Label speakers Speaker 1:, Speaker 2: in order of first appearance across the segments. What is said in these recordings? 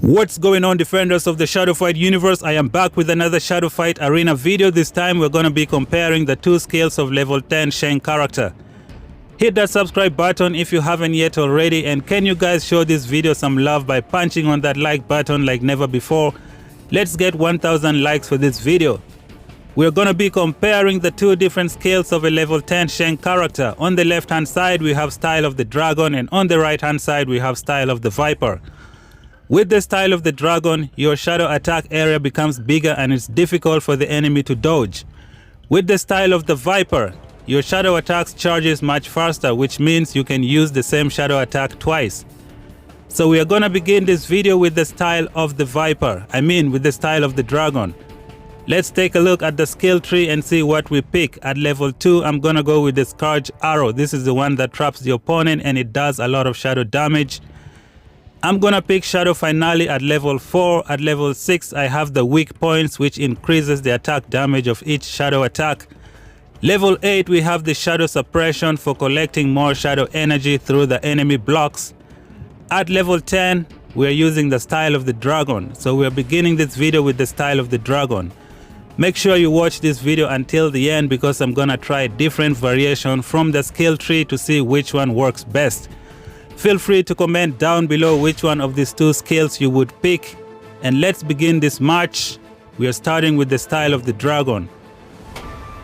Speaker 1: What's going on, defenders of the Shadow Fight universe? I am back with another Shadow Fight arena video. This time we're going to be comparing the two skills of level 10 Shang character. Hit that subscribe button if you haven't yet already, and can you guys show this video some love by punching on that like button like never before? Let's get 1000 likes for this video. We're going to be comparing the two different skills of a level 10 Shang character. On the left hand side we have Style of the Dragon, and on the right hand side we have Style of the Viper. With the Style of the Dragon, your shadow attack area becomes bigger and it's difficult for the enemy to dodge. With the Style of the Viper, your shadow attacks charges much faster, which means you can use the same shadow attack twice. So we are gonna begin this video with the Style of the Viper, with the Style of the Dragon. Let's take a look at the skill tree and see what we pick. At level 2, I'm gonna go with the Scourge Arrow. This is the one that traps the opponent and it does a lot of shadow damage. I'm gonna pick Shadow Finale at level 4. At level 6, I have the weak points, which increases the attack damage of each shadow attack. Level 8, we have the Shadow Suppression for collecting more shadow energy through the enemy blocks. At level 10, we're using the Style of the Dragon. So we're beginning this video with the Style of the Dragon. Make sure you watch this video until the end because I'm gonna try a different variation from the skill tree to see which one works best. Feel free to comment down below which one of these two skills you would pick. And let's begin this match. We are starting with the Style of the Dragon.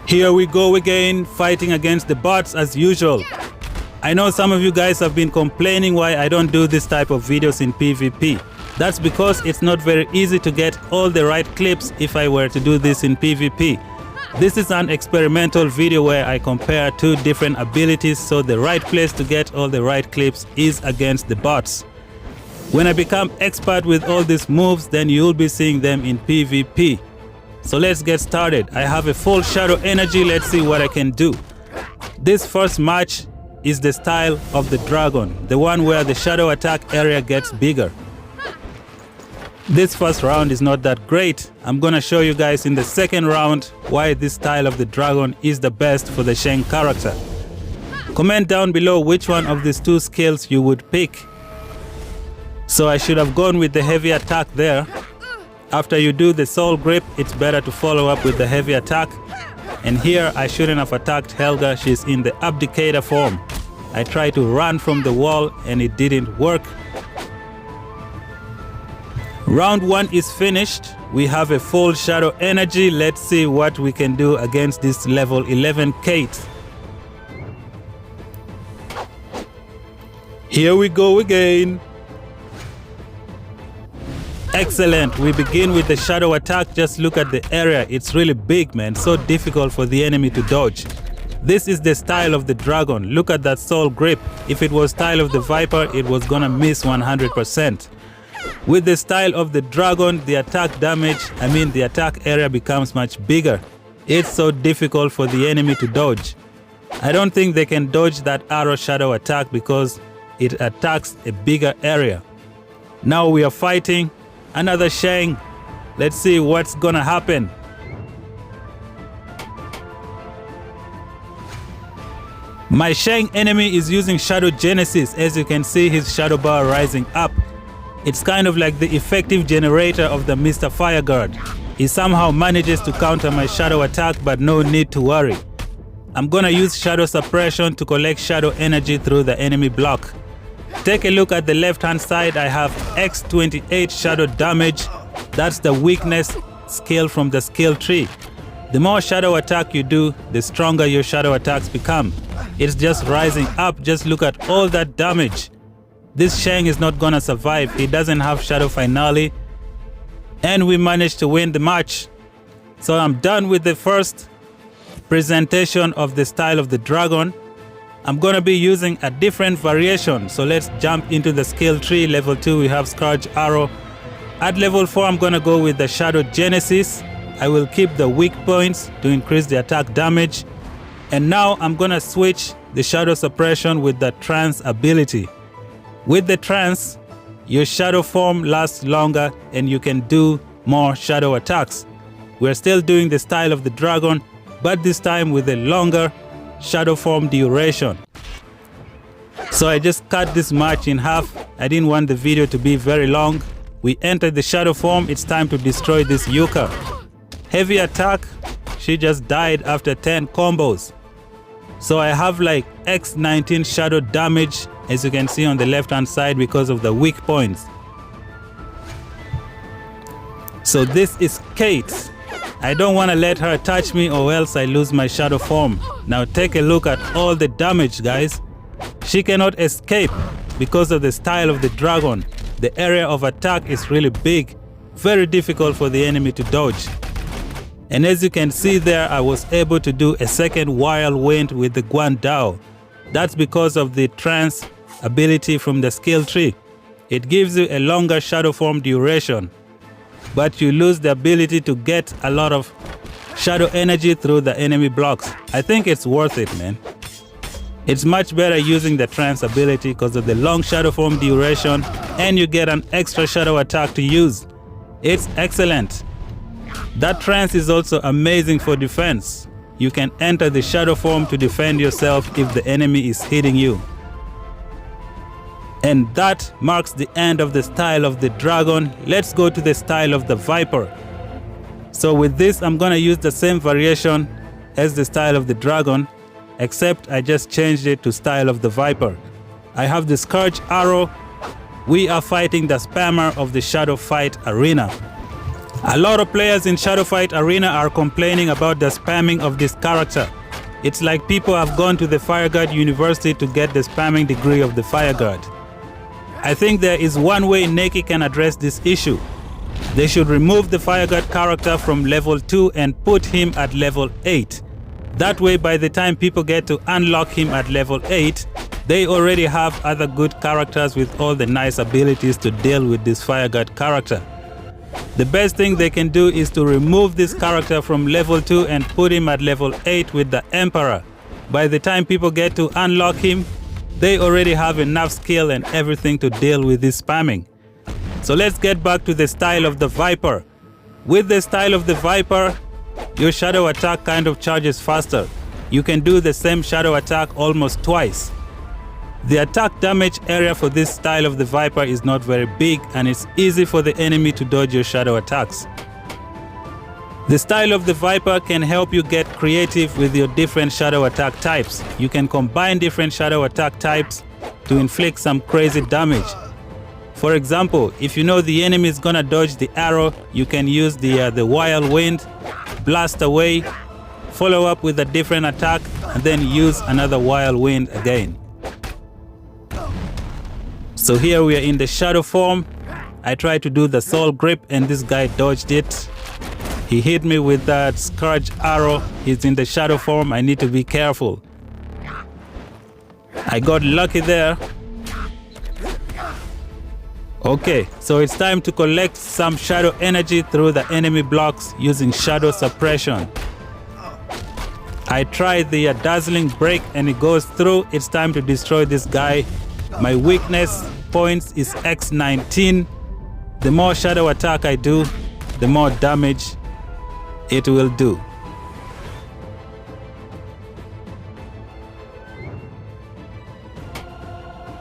Speaker 1: Here we go again, fighting against the bots as usual. I know some of you guys have been complaining why I don't do this type of videos in PvP. That's because it's not very easy to get all the right clips if I were to do this in PvP. This is an experimental video where I compare two different abilities, so the right place to get all the right clips is against the bots. When I become expert with all these moves, then you'll be seeing them in PvP. So let's get started. I have a full shadow energy. Let's see what I can do. This first match is the Style of the Dragon, the one where the shadow attack area gets bigger. This first round is not that great. I'm gonna show you guys in the second round why this Style of the Dragon is the best for the Shang character. Comment down below which one of these two skills you would pick. So I should have gone with the heavy attack there. After you do the Soul Grip, it's better to follow up with the heavy attack. And here I shouldn't have attacked Helga, she's in the Abdicator form. I tried to run from the wall and it didn't work. Round 1 is finished. We have a full shadow energy. Let's see what we can do against this level 11 Kate. Here we go again. Excellent. We begin with the shadow attack. Just look at the area. It's really big, man. So difficult for the enemy to dodge. This is the Style of the Dragon. Look at that Soul Grip. If it was Style of the Viper, it was gonna miss 100%. With the Style of the Dragon, the attack damage, the attack area becomes much bigger. It's so difficult for the enemy to dodge. I don't think they can dodge that arrow shadow attack because it attacks a bigger area. Now we are fighting another Shang. Let's see what's gonna happen. My Shang enemy is using Shadow Genesis. As you can see, his shadow bar rising up. It's kind of like the effective generator of the Mr. Fireguard. He somehow manages to counter my shadow attack, but no need to worry. I'm gonna use Shadow Suppression to collect shadow energy through the enemy block. Take a look at the left hand side. I have X28 shadow damage. That's the weakness skill from the skill tree. The more shadow attack you do, the stronger your shadow attacks become. It's just rising up. Just look at all that damage. This Shang is not gonna survive. He doesn't have Shadow Finale. And we managed to win the match. So I'm done with the first presentation of the Style of the Dragon. I'm gonna be using a different variation. So let's jump into the skill tree. Level 2, we have Scourge Arrow. At level 4, I'm gonna go with the Shadow Genesis. I will keep the weak points to increase the attack damage. And now I'm gonna switch the Shadow Suppression with the Trance ability. With the Trance, your shadow form lasts longer and you can do more shadow attacks. We're still doing the Style of the Dragon, but this time with a longer shadow form duration. So I just cut this match in half. I didn't want the video to be very long. We entered the shadow form. It's time to destroy this Yuka. Heavy attack. She just died after 10 combos. So I have like X19 shadow damage, as you can see on the left hand side, because of the weak points. So this is Kate. I don't want to let her touch me or else I lose my shadow form. Now take a look at all the damage, guys. She cannot escape because of the style of the dragon. The area of attack is really big, very difficult for the enemy to dodge. And as you can see there, I was able to do a second wild wind with the Guandao. That's because of the trance ability from the skill tree. It gives you a longer shadow form duration, but you lose the ability to get a lot of shadow energy through the enemy blocks. I think it's worth it, man. It's much better using the trance ability because of the long shadow form duration, and you get an extra shadow attack to use. It's excellent. That trance is also amazing for defense. You can enter the shadow form to defend yourself if the enemy is hitting you. And that marks the end of the style of the dragon. Let's go to the style of the viper. So with this, I'm gonna use the same variation as the style of the dragon, except I just changed it to style of the viper. I have the Scourge arrow. We are fighting the spammer of the Shadow Fight Arena. A lot of players in Shadow Fight Arena are complaining about the spamming of this character. It's like people have gone to the Fireguard University to get the spamming degree of the Fireguard. I think there is one way Neki can address this issue. They should remove the Fireguard character from level 2 and put him at level 8. That way, by the time people get to unlock him at level 8, they already have other good characters with all the nice abilities to deal with this Fireguard character. The best thing they can do is to remove this character from level 2 and put him at level 8 with the Emperor. By the time people get to unlock him, they already have enough skill and everything to deal with this spamming. So let's get back to the style of the Viper. With the style of the Viper, your shadow attack kind of charges faster. You can do the same shadow attack almost twice. The attack damage area for this style of the Viper is not very big, and it's easy for the enemy to dodge your shadow attacks. The style of the Viper can help you get creative with your different shadow attack types. You can combine different shadow attack types to inflict some crazy damage. For example, if you know the enemy is gonna dodge the arrow, you can use the Wild Wind, blast away, follow up with a different attack, and then use another Wild Wind again. So here we are in the shadow form. I tried to do the soul grip and this guy dodged it. He hit me with that Scourge arrow. He's in the shadow form. I need to be careful. I got lucky there. Okay, so it's time to collect some shadow energy through the enemy blocks using shadow suppression. I tried the dazzling break and it goes through. It's time to destroy this guy. My weakness points is X19. The more shadow attack I do, the more damage it will do.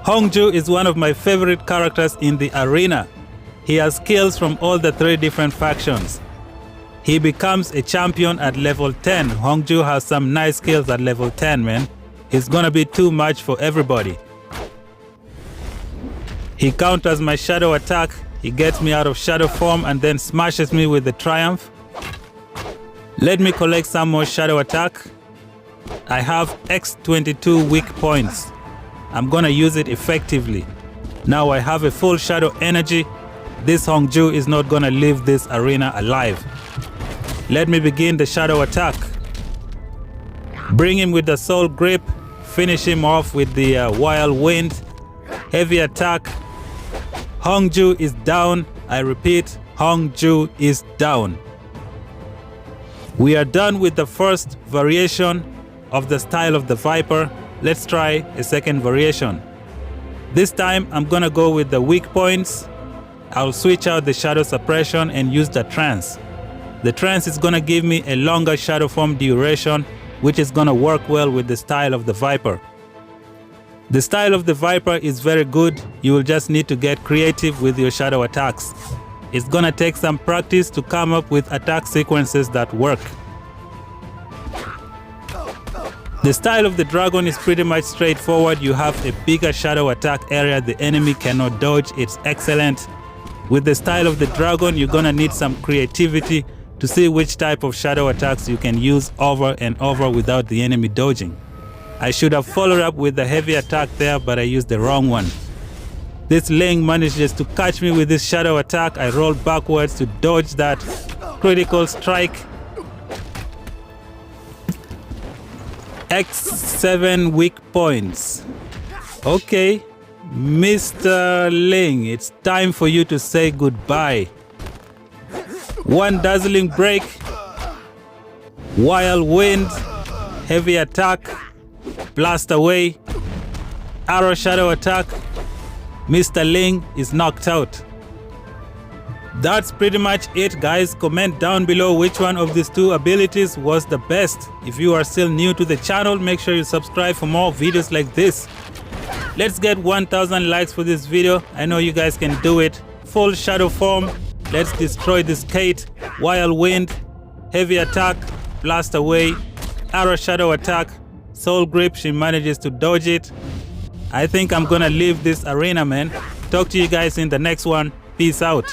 Speaker 1: Hongju is one of my favorite characters in the arena. He has skills from all the 3 different factions. He becomes a champion at level 10. Hongju has some nice skills at level 10, man. It's gonna be too much for everybody. He counters my shadow attack. He gets me out of shadow form and then smashes me with the triumph. Let me collect some more shadow attack. I have X22 weak points. I'm gonna use it effectively. Now I have a full shadow energy. This Hongju is not gonna leave this arena alive. Let me begin the shadow attack. Bring him with the soul grip. Finish him off with the Wild Wind. Heavy attack. Hongju is down. I repeat, Hongju is down. We are done with the first variation of the style of the Viper. Let's try a second variation. This time I'm gonna go with the weak points. I'll switch out the shadow suppression and use the trance. The trance is gonna give me a longer shadow form duration, which is gonna work well with the style of the Viper. The style of the Viper is very good. You will just need to get creative with your shadow attacks. It's gonna take some practice to come up with attack sequences that work. The style of the Dragon is pretty much straightforward. You have a bigger shadow attack area the enemy cannot dodge. It's excellent. With the style of the Dragon, you're gonna need some creativity to see which type of shadow attacks you can use over and over without the enemy dodging. I should have followed up with the heavy attack there, but I used the wrong one. This Ling manages to catch me with this shadow attack. I roll backwards to dodge that critical strike. X7 weak points. Okay, Mr. Ling, it's time for you to say goodbye. One dazzling break, wild wind, heavy attack, blast away, arrow shadow attack. Mr. Ling is knocked out. That's pretty much it, guys. Comment down below which one of these two abilities was the best. If you are still new to the channel, make sure you subscribe for more videos like this. Let's get 1000 likes for this video. I know you guys can do it. Full shadow form. Let's destroy this Kate. Wild wind, heavy attack, blast away, arrow shadow attack, soul grip. She manages to dodge it. I think I'm gonna leave this arena, man. Talk to you guys in the next one. Peace out.